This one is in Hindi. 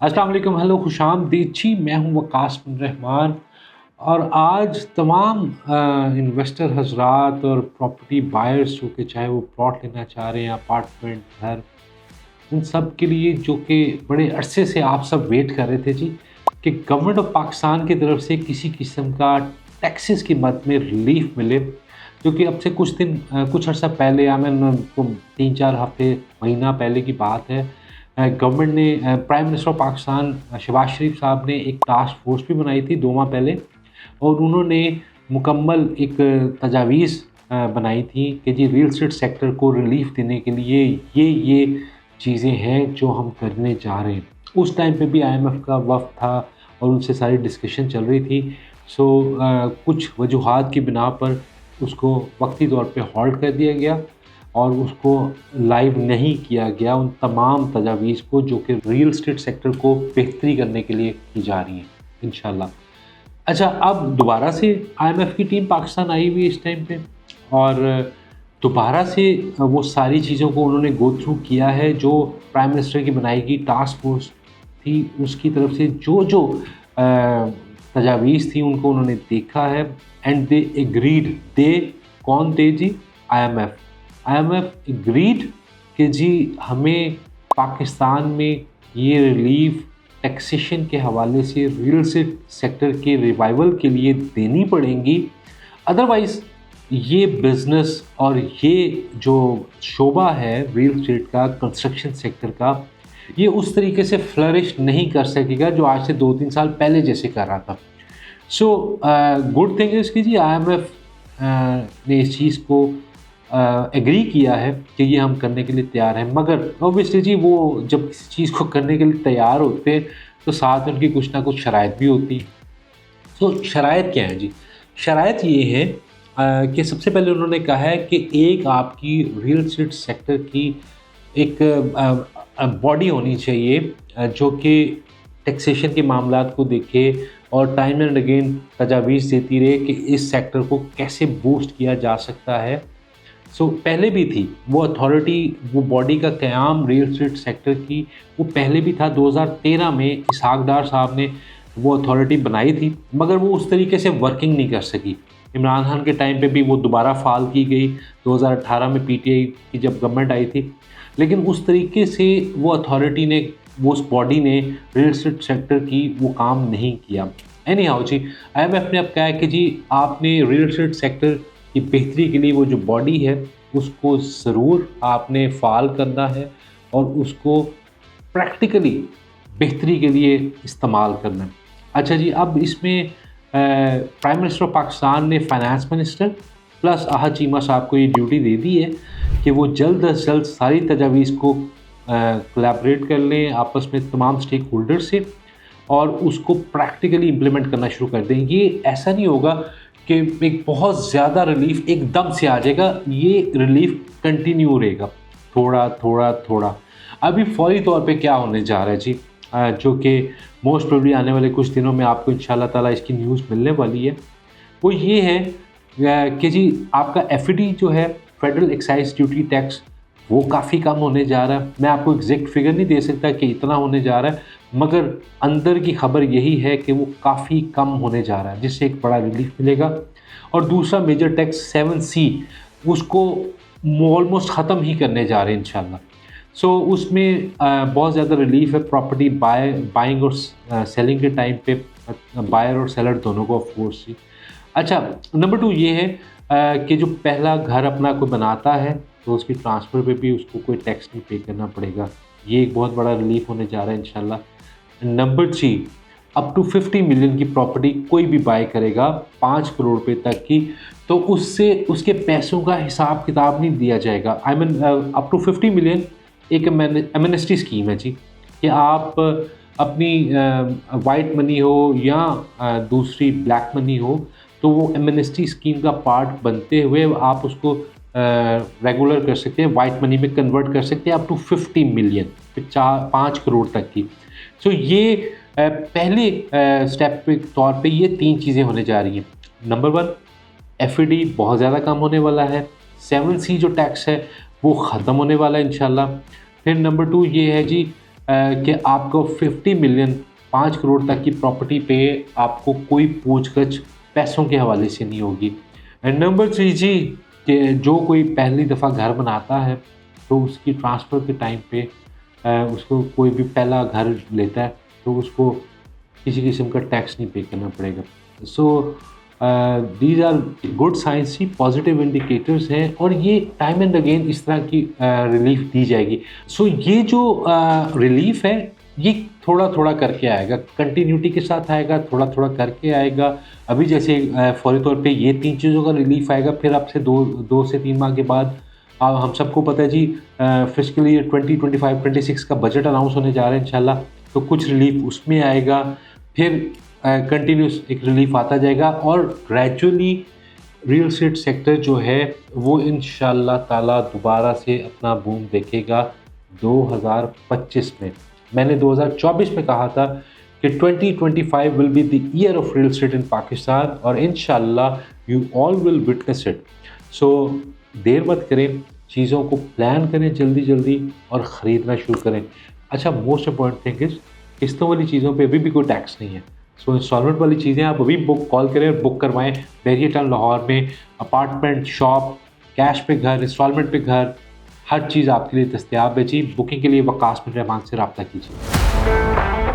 अस्सलाम वालेकुम, हेलो, खुशामदीद जी। मैं हूँ वकास बिन रहमान और आज तमाम इन्वेस्टर हजरात और प्रॉपर्टी बायर्स जो कि चाहे वो प्लॉट लेना चाह रहे हैं, अपार्टमेंट, घर, उन सब के लिए जो कि बड़े अरसे से आप सब वेट कर रहे थे जी कि गवर्नमेंट ऑफ पाकिस्तान की तरफ से किसी किस्म का टैक्सेस की मद में रिलीफ मिले, जो कि अब से कुछ अर्सा पहले, आई मीन 3-4 हफ्ते, महीना पहले की बात है। गवर्नमेंट ने, prime minister of Pakistan Shehbaz Sharif साहब ने एक टास्क फोर्स भी बनाई थी 2 माह पहले, और उन्होंने मुकम्मल एक तजावीज़ बनाई थी कि जी रियल एस्टेट सेक्टर को रिलीफ देने के लिए ये चीज़ें हैं जो हम करने जा रहे हैं। उस टाइम पे भी आईएमएफ का वफ़द था और उनसे सारी डिस्कशन चल रही थी। सो कुछ वजूहात की बिना पर उसको वक्ती तौर पे हॉल्ट कर दिया गया और उसको लाइव नहीं किया गया, उन तमाम तजावीज़ को जो कि रियल एस्टेट सेक्टर को बेहतरी करने के लिए की जा रही हैं इंशाल्लाह। अच्छा, अब दोबारा से आईएमएफ की टीम पाकिस्तान आई हुई है इस टाइम पे, और दोबारा से वो सारी चीज़ों को उन्होंने गो थ्रू किया है जो प्राइम मिनिस्टर की बनाई गई टास्क फोर्स थी, उसकी तरफ से जो तजावीज़ थी उनको उन्होंने देखा है एंड दे एग्रीड। दे कौन थे जी? आईएमएफ। आईएमएफ एग्रीड कि जी हमें पाकिस्तान में ये रिलीफ टैक्सेशन के हवाले से रियल एस्टेट सेक्टर के रिवाइवल के लिए देनी पड़ेंगी, अदरवाइज़ ये बिज़नेस और ये जो शोबा है रियल एस्टेट का, कंस्ट्रक्शन सेक्टर का, ये उस तरीके से फ्लरिश नहीं कर सकेगा जो आज से 2-3 साल पहले जैसे कर रहा था। सो गुड थिंग इज़ कि जी आईएमएफ ने इस चीज़ को एग्री किया है कि ये हम करने के लिए तैयार हैं, मगर ऑब्वियसली जी वो जब किसी चीज़ को करने के लिए तैयार होते हैं तो साथ में उनकी कुछ ना कुछ शराइत भी होती। तो शराइत क्या है जी? शराइत ये है कि सबसे पहले उन्होंने कहा है कि एक आपकी रियल एस्टेट सेक्टर की एक बॉडी होनी चाहिए जो कि टैक्सेशन के मामलात को देखे और टाइम एंड अगेन तजावीज़ देती रहे कि इस सेक्टर को कैसे बूस्ट किया जा सकता है। सो पहले भी थी वो अथॉरिटी, वो बॉडी का क़याम रियल एस्टेट सेक्टर की, वो पहले भी था। 2013 में इसहाक डार साहब ने वो अथॉरिटी बनाई थी, मगर वो उस तरीके से वर्किंग नहीं कर सकी। इमरान खान के टाइम पे भी वो दोबारा फाल की गई 2018 में, पीटीआई की जब गवर्नमेंट आई थी, लेकिन उस तरीके से वो अथॉरिटी ने, वो उस बॉडी ने रियल एस्टेट सेक्टर की वो काम नहीं किया। एनी हाउ जी, आईएमएफ ने अब कहा है कि जी आपने रियल एस्टेट सेक्टर की बेहतरी के लिए वो जो बॉडी है उसको ज़रूर आपने फ़ाल करना है और उसको प्रैक्टिकली बेहतरी के लिए इस्तेमाल करना है। अच्छा जी, अब इसमें प्राइम मिनिस्टर ऑफ पाकिस्तान ने finance minister plus Ahad Cheema साहब को ये ड्यूटी दे दी है कि वो जल्द अज जल्द सारी तजावीज़ को कोलैबोरेट कर लें आपस में तमाम स्टेक होल्डर से और उसको प्रैक्टिकली इम्प्लीमेंट करना शुरू कर दें। ये ऐसा नहीं होगा कि एक बहुत ज़्यादा रिलीफ एकदम से आ जाएगा, ये रिलीफ कंटिन्यू रहेगा, थोड़ा थोड़ा थोड़ा। अभी फौरी तौर पे क्या होने जा रहा है जी, जो कि मोस्ट प्रोबेबली आने वाले कुछ दिनों में आपको इंशाल्लाह ताला इसकी न्यूज़ मिलने वाली है, वो ये है कि जी आपका एफईडी जो है, फेडरल एक्साइज ड्यूटी टैक्स, वो काफ़ी कम होने जा रहा है। मैं आपको एग्जैक्ट फिगर नहीं दे सकता कि इतना होने जा रहा है, मगर अंदर की खबर यही है कि वो काफ़ी कम होने जा रहा है, जिससे एक बड़ा रिलीफ मिलेगा। और दूसरा मेजर टैक्स 7C, उसको ऑलमोस्ट ख़त्म ही करने जा रहे हैं इंशाल्लाह। सो उसमें बहुत ज़्यादा रिलीफ है प्रॉपर्टी बाइंग और सेलिंग के टाइम पे, बायर और सेलर दोनों को ऑफ कोर्स ही। अच्छा, नंबर 2 ये है कि जो पहला घर अपना कोई बनाता है तो उसकी ट्रांसफ़र पे भी उसको कोई टैक्स नहीं पे करना पड़ेगा। ये एक बहुत बड़ा रिलीफ होने जा रहा है इंशाल्लाह। नंबर 3, अप टू 50 मिलियन की प्रॉपर्टी कोई भी बाय करेगा 5 करोड़ रुपए तक की, तो उससे उसके पैसों का हिसाब किताब नहीं दिया जाएगा। I mean up to 50 million एक एमनेस्टी स्कीम है जी, कि आप अपनी वाइट मनी हो या दूसरी ब्लैक मनी हो, तो वो एमनेस्टी स्कीम का पार्ट बनते हुए आप उसको रेगुलर कर सकते हैं, वाइट मनी में कन्वर्ट कर सकते हैं अप टू 50 मिलियन, 5 करोड़ तक की। सो ये पहले स्टेप के तौर पे ये 3 चीज़ें होने जा रही हैं। नंबर 1, एफईडी बहुत ज़्यादा कम होने वाला है। 7C जो टैक्स है वो ख़त्म होने वाला है इंशाल्लाह। फिर नंबर 2 ये है जी कि आपको 50 मिलियन 5 करोड़ तक की प्रॉपर्टी पे आपको कोई पूछगछ पैसों के हवाले से नहीं होगी। एंड नंबर 3 जी, कि जो कोई पहली दफ़ा घर बनाता है तो उसकी ट्रांसफ़र के टाइम पे उसको कोई भी पहला घर लेता है तो उसको किसी किस्म का टैक्स नहीं पे करना पड़ेगा। So these are good signs ही पॉजिटिव इंडिकेटर्स हैं और ये टाइम एंड अगेन इस तरह की रिलीफ दी जाएगी। सो ये जो रिलीफ है ये थोड़ा थोड़ा करके आएगा, कंटिन्यूटी के साथ आएगा, थोड़ा थोड़ा करके आएगा। अभी जैसे फौरी तौर पे ये 3 चीज़ों का रिलीफ आएगा, फिर अब से 2 से 3 माह के बाद हम सबको पता है जी फिस्कल ईयर 2025-26 का बजट अनाउंस होने जा रहा है इंशाल्लाह, तो कुछ रिलीफ उसमें आएगा, फिर कंटिन्यूस एक रिलीफ आता जाएगा और ग्रेजुअली रियल एस्टेट सेक्टर जो है वो इंशाल्लाह ताला दोबारा से अपना बूम देखेगा 2025 में। मैंने 2024 में कहा था कि 2025 will be the year of real estate in Pakistan और इंशाल्लाह you all will witness it. So देर मत करें, चीज़ों को प्लान करें जल्दी जल्दी और ख़रीदना शुरू करें। अच्छा, मोस्ट इम्पॉर्टेंट थिंग इज़ किस्तों वाली चीज़ों पे अभी भी कोई टैक्स नहीं है। सो इंस्टॉलमेंट वाली चीज़ें आप अभी कॉल करें और बुक करवाएं। बैरियर टाउन लाहौर में अपार्टमेंट, शॉप, कैश पे घर, इंस्टॉलमेंट पे घर, हर चीज़ आपके लिए दस्तयाब है जी। बुकिंग के लिए वकास बिन रहमान से रब्ता कीजिए।